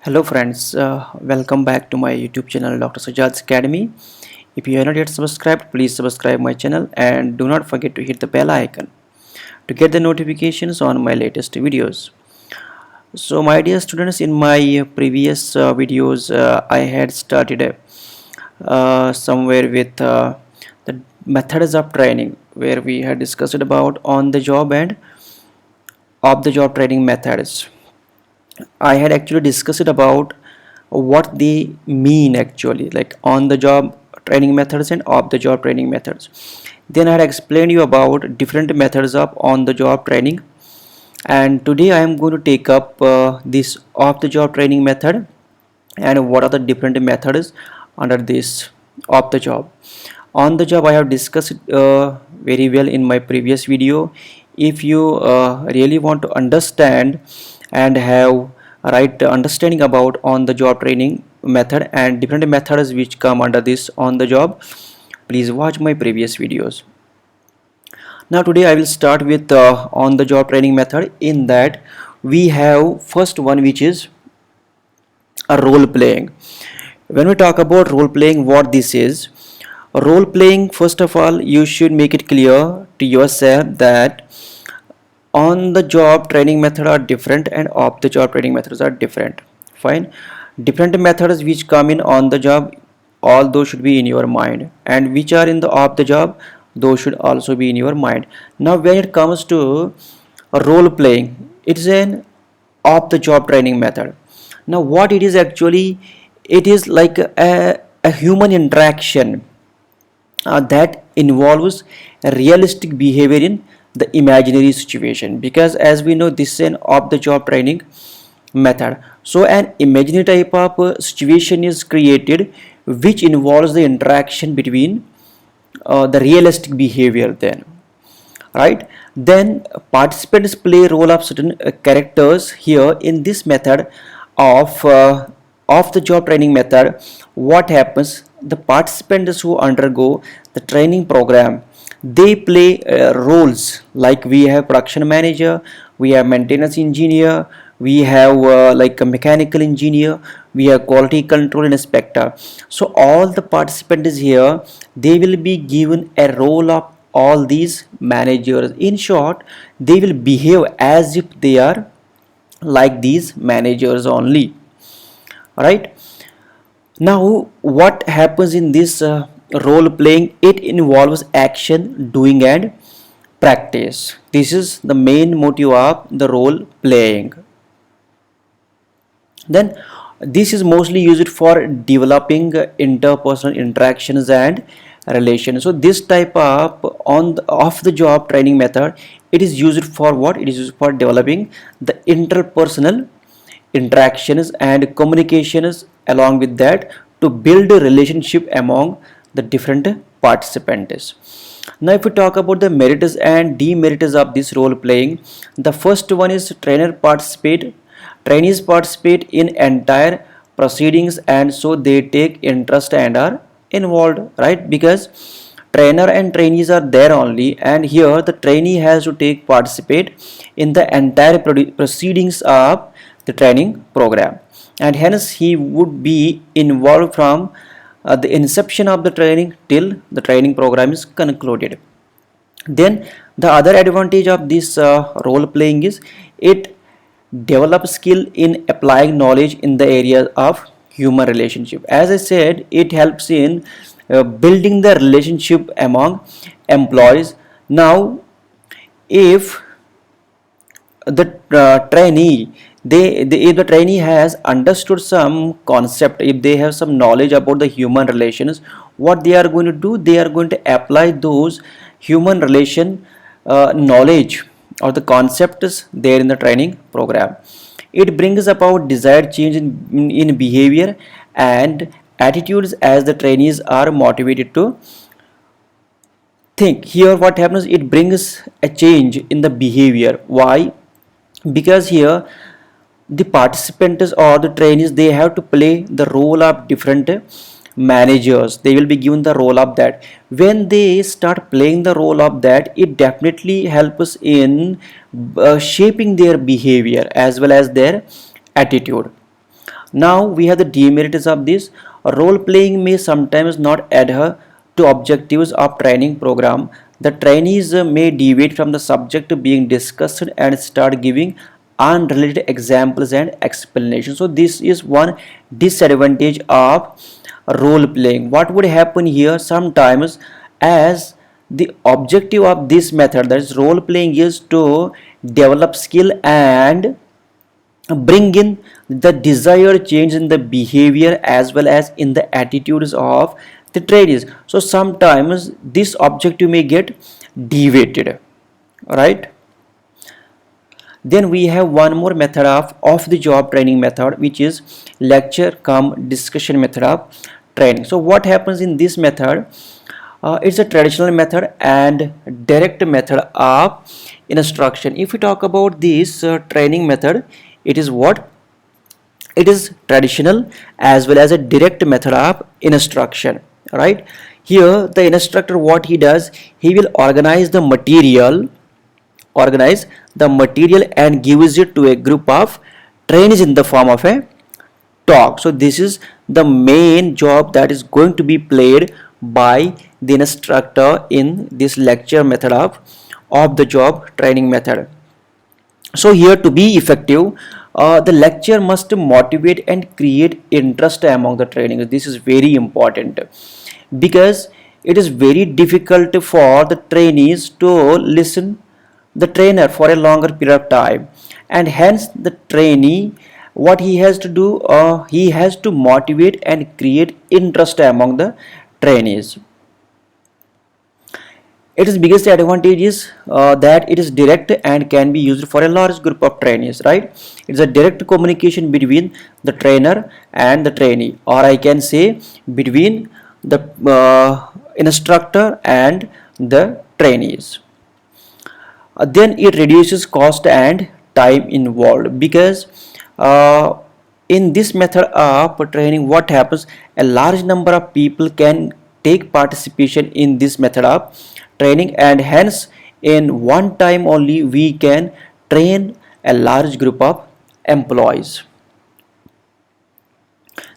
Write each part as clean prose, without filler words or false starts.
Hello friends, welcome back to my YouTube channel Dr. Sajad's Academy. If you are not yet subscribed, please subscribe my channel and do not forget to hit the bell icon to get the notifications on my latest videos. So my dear students, in my previous videos I had started somewhere with the methods of training, where we had discussed about on the job and off the job training methods. I had actually discussed about what they mean actually, like on the job training methods and off the job training methods. Then I had explained you about different methods of on the job training, and today I am going to take up this off the job training method and what are the different methods under this off the job. On the job I have discussed very well in my previous video. If you really want to understand and have a right understanding about on the job training method and different methods which come under this on the job, please watch my previous videos. Now today I will start with on the job training method. In that we have first one, which is a role playing. When we talk about role playing, what this is, role playing, first of all you should make it clear to yourself that on the job training method are different and off the job training methods are different. Fine. Different methods which come in on the job, all those should be in your mind, and which are in the off the job, those should also be in your mind. Now when it comes to role playing, it is an off the job training method. Now what it is actually, it is like a human interaction that involves a realistic behavior in the imaginary situation, because as we know this is an off the job training method. So an imaginary type of situation is created which involves the interaction between the realistic behavior, then right. Then participants play role of certain characters. Here in this method of the job training method, what happens, the participants who undergo the training program, they play roles like we have production manager, we have maintenance engineer, we have like a mechanical engineer, we have quality control inspector. So all the participants here, they will be given a role of all these managers. In short, they will behave as if they are like these managers only, right. Now what happens in this role playing, it involves action, doing and practice. This is the main motive of the role playing. Then this is mostly used for developing interpersonal interactions and relations. So this type of on the off the job training method, it is used for what, it is used for developing the interpersonal interactions and communications, along with that to build a relationship among the different participants. Now if we talk about the merits and demerits of this role playing, the first one is trainees participate in entire proceedings, and so they take interest and are involved, right, because trainer and trainees are there only, and here the trainee has to take participate in the entire proceedings of the training program, and hence he would be involved from the inception of the training till the training program is concluded. Then the other advantage of this role playing is it develops skill in applying knowledge in the area of human relationship. As I said, it helps in building the relationship among employees. Now if the trainee, if the trainee has understood some concept, if they have some knowledge about the human relations, what they are going to do, they are going to apply those human relation knowledge or the concepts there in the training program. It brings about desired change in behavior and attitudes as the trainees are motivated to think. Here what happens, it brings a change in the behavior. Why? Because here the participants or the trainees, they have to play the role of different managers. They will be given the role of that. When they start playing the role of that, it definitely helps in shaping their behavior as well as their attitude. Now we have the demerits of this. Role playing may sometimes not adhere to objectives of training program. The trainees may deviate from the subject being discussed and start giving unrelated examples and explanations. So this is one disadvantage of role playing. What would happen here sometimes, as the objective of this method, that is role playing, is to develop skill and bring in the desired change in the behavior as well as in the attitudes of the trainees. So sometimes this objective may get deviated, right? Then we have one more method of off the job training method, which is lecture cum discussion method of training. So what happens in this method? It's a traditional method and direct method of instruction. If we talk about this training method, it is what? It is traditional as well as a direct method of instruction, right? Here the instructor, what he does, he will organize the material and gives it to a group of trainees in the form of a talk. So this is the main job that is going to be played by the instructor in this lecture method of the job training method. So here, to be effective, the lecture must motivate and create interest among the trainees. This is very important because it is very difficult for the trainees to listen the trainer for a longer period of time, and hence the trainee, what he has to do, he has to motivate and create interest among the trainees. Its biggest advantage is that it is direct and can be used for a large group of trainees, right? It's a direct communication between the trainer and the trainee, or I can say between the instructor and the trainees. Then it reduces cost and time involved, because in this method of training, what happens, a large number of people can take participation in this method of training, and hence in one time only we can train a large group of employees.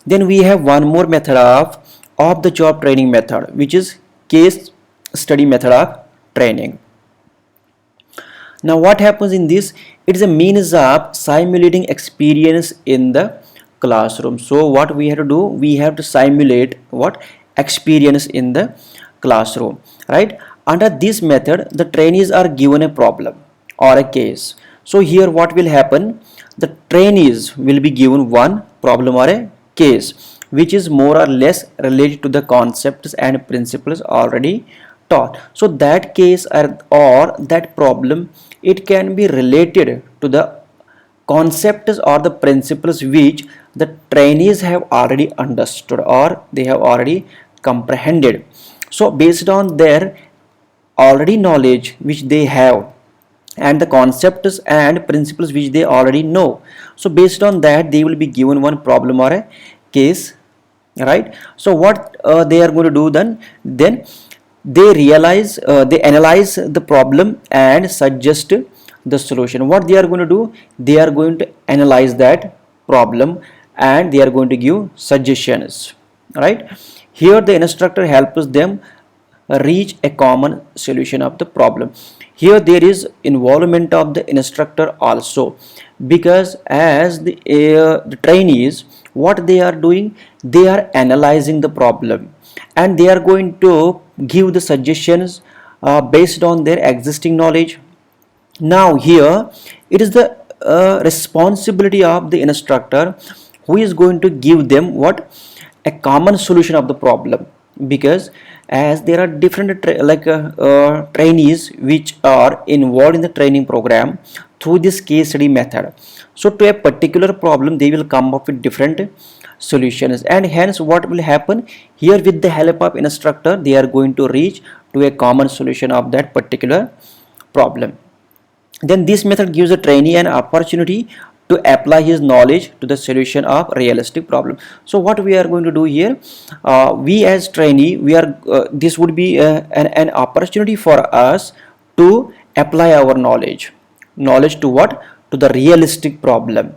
Then we have one more method of the job training method, which is case study method of training. Now what happens in this, it is a means of simulating experience in the classroom. So what we have to do, we have to simulate what? Experience in the classroom, right? Under this method, the trainees are given a problem or a case. So here what will happen, the trainees will be given one problem or a case which is more or less related to the concepts and principles already taught. So that case or that problem, it can be related to the concepts or the principles which the trainees have already understood or they have already comprehended. So based on their already knowledge which they have and the concepts and principles which they already know, so based on that they will be given one problem or a case, right? So what they are going to do then they analyze the problem and suggest the solution. What they are going to do, they are going to analyze that problem and they are going to give suggestions, right? Here the instructor helps them reach a common solution of the problem. Here there is involvement of the instructor also, because as the trainees, what they are doing, they are analyzing the problem and they are going to give the suggestions based on their existing knowledge. Now here it is the responsibility of the instructor who is going to give them what? A common solution of the problem, because as there are different trainees which are involved in the training program through this case study method. So to a particular problem they will come up with different solutions, and hence what will happen here, with the help of instructor they are going to reach to a common solution of that particular problem. Then this method gives a trainee an opportunity to apply his knowledge to the solution of realistic problem. So what we are going to do here, we as trainee, we are this would be an opportunity for us to apply our knowledge to what? To the realistic problem,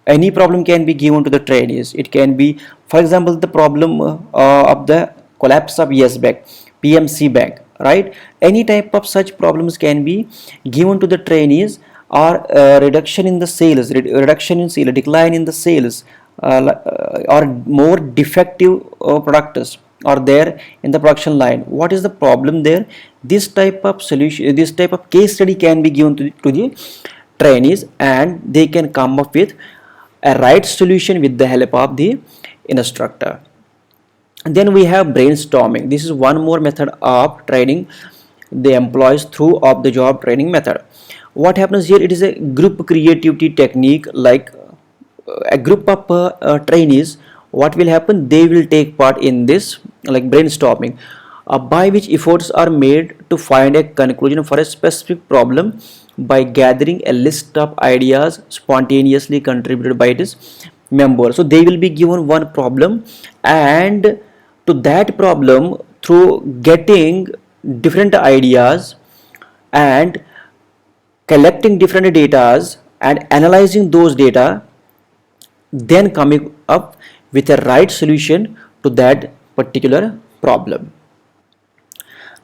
any problem can be given to the trainees. It can be, for example, the problem of the collapse of Yes Bank, PMC Bank, right? Any type of such problems can be given to the trainees, or reduction in the sales, reduction in sales, decline in the sales, or more defective products are there in the production line. What is the problem there? This type of solution, this type of case study can be given to the trainees, and they can come up with a right solution with the help of the instructor. And then we have brainstorming. This is one more method of training the employees through of the job training method. What happens here? It is a group creativity technique. Like a group of trainees, what will happen? They will take part in this like brainstorming, by which efforts are made to find a conclusion for a specific problem by gathering a list of ideas spontaneously contributed by its members. So they will be given one problem, and to that problem, through getting different ideas and collecting different data and analyzing those data, then coming up with a right solution to that particular problem.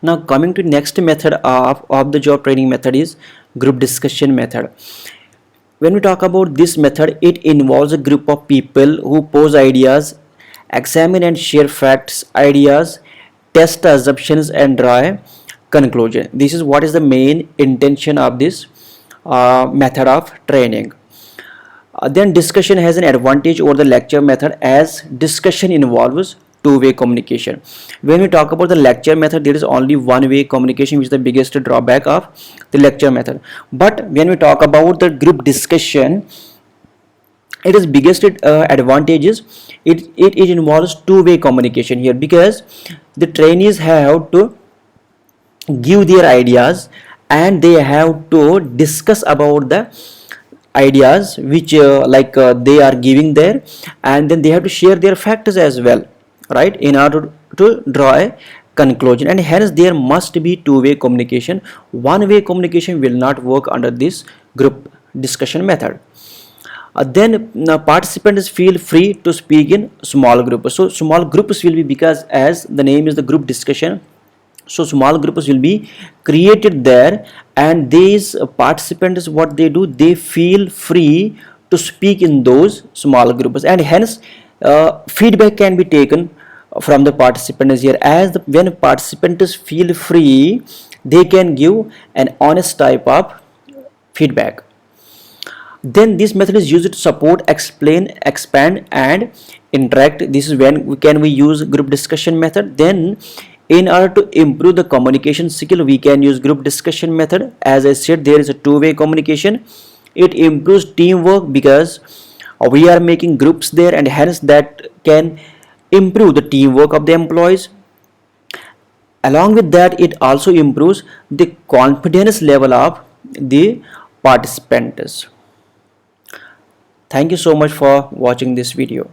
Now coming to next method of the job training method is group discussion method. When we talk about this method, it involves a group of people who pose ideas, examine and share facts, ideas, test assumptions and draw a conclusion. This is what is the main intention of this method of training. Then discussion has an advantage over the lecture method, as discussion involves two-way communication. When we talk about the lecture method, there is only one-way communication, which is the biggest drawback of the lecture method. But when we talk about the group discussion, it is biggest advantages. It involves two-way communication here, because the trainees have to give their ideas, and they have to discuss about the ideas which they are giving there, and then they have to share their factors as well, right, in order to draw a conclusion. And hence there must be two-way communication. One-way communication will not work under this group discussion method. Then participants feel free to speak in small groups. So small groups will be, because as the name is the group discussion, so small groups will be created there, and these participants, what they do, they feel free to speak in those small groups, and hence feedback can be taken from the participants here. As when participants feel free, they can give an honest type of feedback. Then this method is used to support, explain, expand and interact. This is when we use group discussion method. Then in order to improve the communication skill, we can use group discussion method. As I said, there is a two-way communication. It improves teamwork, because we are making groups there, and hence that can improve the teamwork of the employees. Along with that, it also improves the confidence level of the participants. Thank you so much for watching this video.